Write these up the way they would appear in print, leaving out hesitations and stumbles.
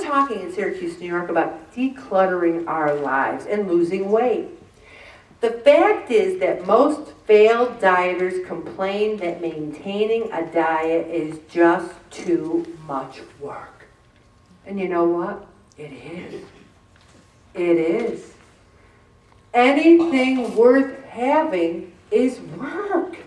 talking in Syracuse, New York about decluttering our lives and losing weight. The fact is that most failed dieters complain that maintaining a diet is just too much work. And you know what? It is. It is. Anything worth having is work.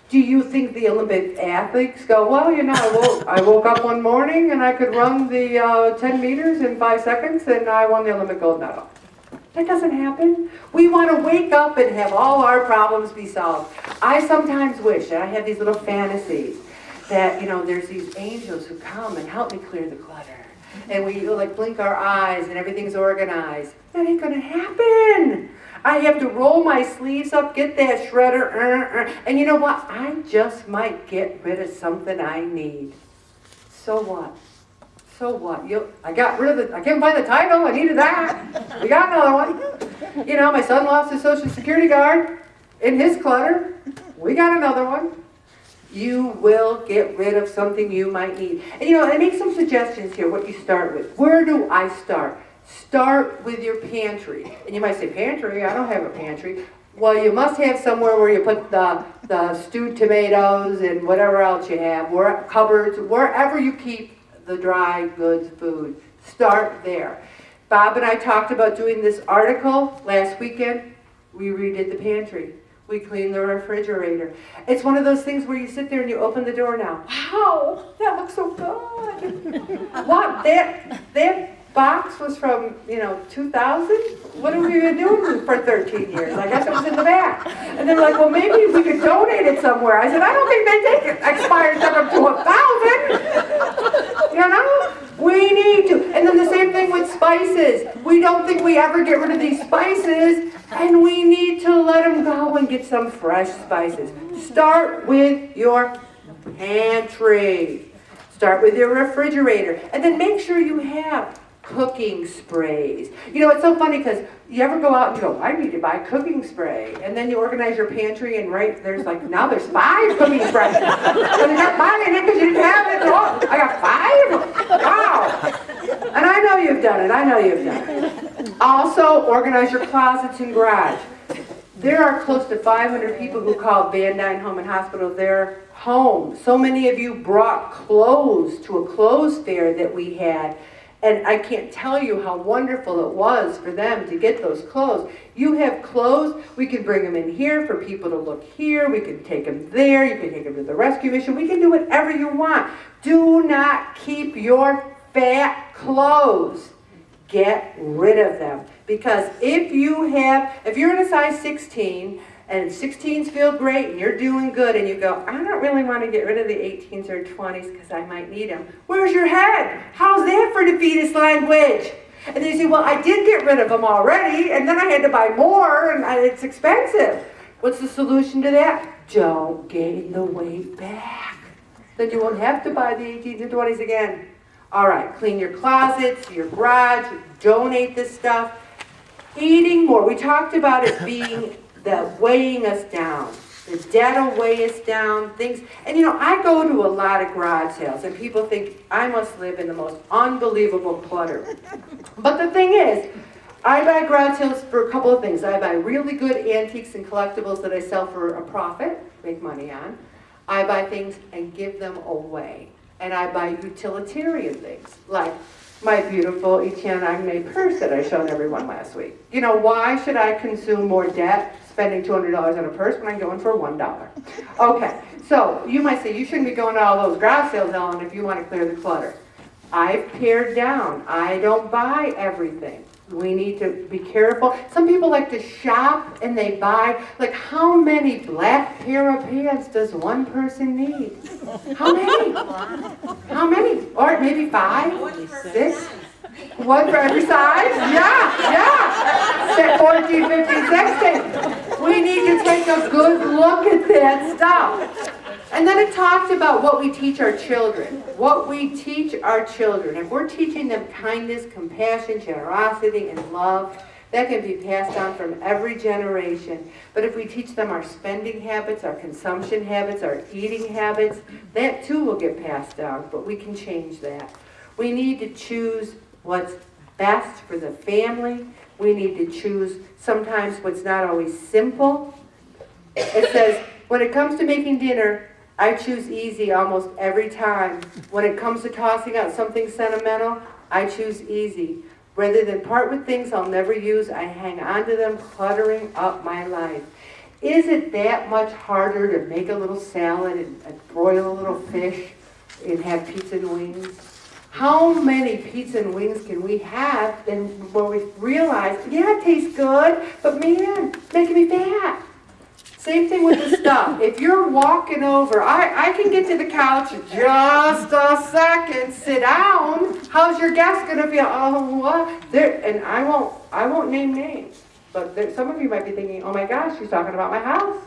Do you think the Olympic athletes go, well, you know, I woke up one morning and I could run the 10 meters in 5 seconds and I won the Olympic gold medal? That doesn't happen. We want to wake up and have all our problems be solved. I sometimes wish, and I have these little fantasies, that, you know, there's these angels who come and help me clear the clutter. And we like blink our eyes and everything's organized. That ain't going to happen. I have to roll my sleeves up, get that shredder, and you know what? I just might get rid of something I need. So what? So what? I got rid of I couldn't find the title, I needed that. We got another one. You know, my son lost his Social Security card in his clutter. We got another one. You will get rid of something you might need. And you know, I make some suggestions here, what you start with. Where do I start? Start with your pantry. And you might say, pantry? I don't have a pantry. Well, you must have somewhere where you put the stewed tomatoes and whatever else you have, cupboards, wherever you keep the dry goods food. Start there. Bob and I talked about doing this article last weekend. We redid the pantry. We cleaned the refrigerator. It's one of those things where you sit there and you open the door now. Wow, that looks so good. What? That box was from, 2000? What have we been doing for 13 years? I guess it was in the back. And they're like, well, maybe we could donate it somewhere. I said, I don't think they take expired stuff up to 1,000. We need to. And then the same thing with spices. We don't think we ever get rid of these spices, and we need to let them go and get some fresh spices. Start with your pantry. Start with your refrigerator. And then make sure you have cooking sprays. It's so funny because you ever go out and go, I need to buy cooking spray. And then you organize your pantry and now there's 5 cooking sprays. And you're not buying it because you didn't have it. Oh, I got 5? Wow. And I know you've done it. Also, organize your closets and garage. There are close to 500 people who call Van Dyne Home and Hospital their home. So many of you brought clothes to a clothes fair that we had. And I can't tell you how wonderful it was for them to get those clothes. You have clothes, we can bring them in here for people to look here. We can take them there. You can take them to the rescue mission. We can do whatever you want. Do not keep your fat clothes. Get rid of them. Because if you're in a size 16, and 16s feel great, and you're doing good, and you go, I don't really want to get rid of the 18s or 20s because I might need them. Where's your head? How's that for defeatist language? And then you say, well, I did get rid of them already, and then I had to buy more, and it's expensive. What's the solution to that? Don't gain the weight back. Then you won't have to buy the 18s and 20s again. All right, clean your closets, your garage, donate this stuff. Eating more. We talked about it being weighing us down. The debt will weigh us down, things. And I go to a lot of garage sales, and people think I must live in the most unbelievable clutter. But the thing is, I buy garage sales for a couple of things. I buy really good antiques and collectibles that I sell for a profit, make money on. I buy things and give them away. And I buy utilitarian things, like my beautiful Etienne Agne purse that I showed everyone last week. Why should I consume more debt spending $200 on a purse when I'm going for $1? Okay, so you might say, you shouldn't be going to all those garage sales, Ellen, if you want to clear the clutter. I've pared down. I don't buy everything. We need to be careful. Some people like to shop and they buy, how many black pair of pants does one person need? How many? How many? Or maybe 5, 6? One for every size? Yeah. 14, 15, 16. We need to take a good look at that stuff. And then it talked about what we teach our children. What we teach our children. If we're teaching them kindness, compassion, generosity, and love, that can be passed on from every generation. But if we teach them our spending habits, our consumption habits, our eating habits, that too will get passed down, but we can change that. We need to choose what's best for the family. We need to choose sometimes what's not always simple. It says, when it comes to making dinner, I choose easy almost every time. When it comes to tossing out something sentimental, I choose easy. Rather than part with things I'll never use, I hang on to them, cluttering up my life. Is it that much harder to make a little salad and broil a little fish and have pizza and wings? How many pizza and wings can we have and when we realize, yeah, it tastes good, but man, it's making me fat. Same thing with the stuff. If you're walking over, I can get to the couch in just a second, sit down. How's your guest gonna feel? Oh, what? And I won't name names, but some of you might be thinking, oh my gosh, she's talking about my house.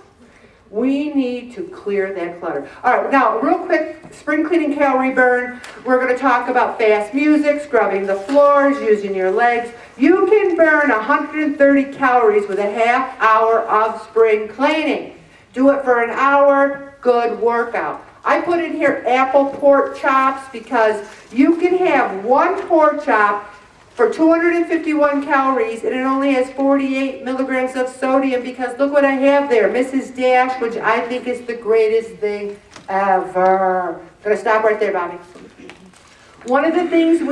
We need to clear that clutter. All right, now real quick, spring cleaning calorie burn. We're going to talk about fast music, scrubbing the floors, using your legs. You can burn 130 calories with a half hour of spring cleaning. Do it for an hour, good workout. I put in here apple pork chops because you can have one pork chop for 251 calories, and it only has 48 milligrams of sodium, because look what I have there, Mrs. Dash, which I think is the greatest thing ever. I'm going to stop right there, Bobby. One of the things we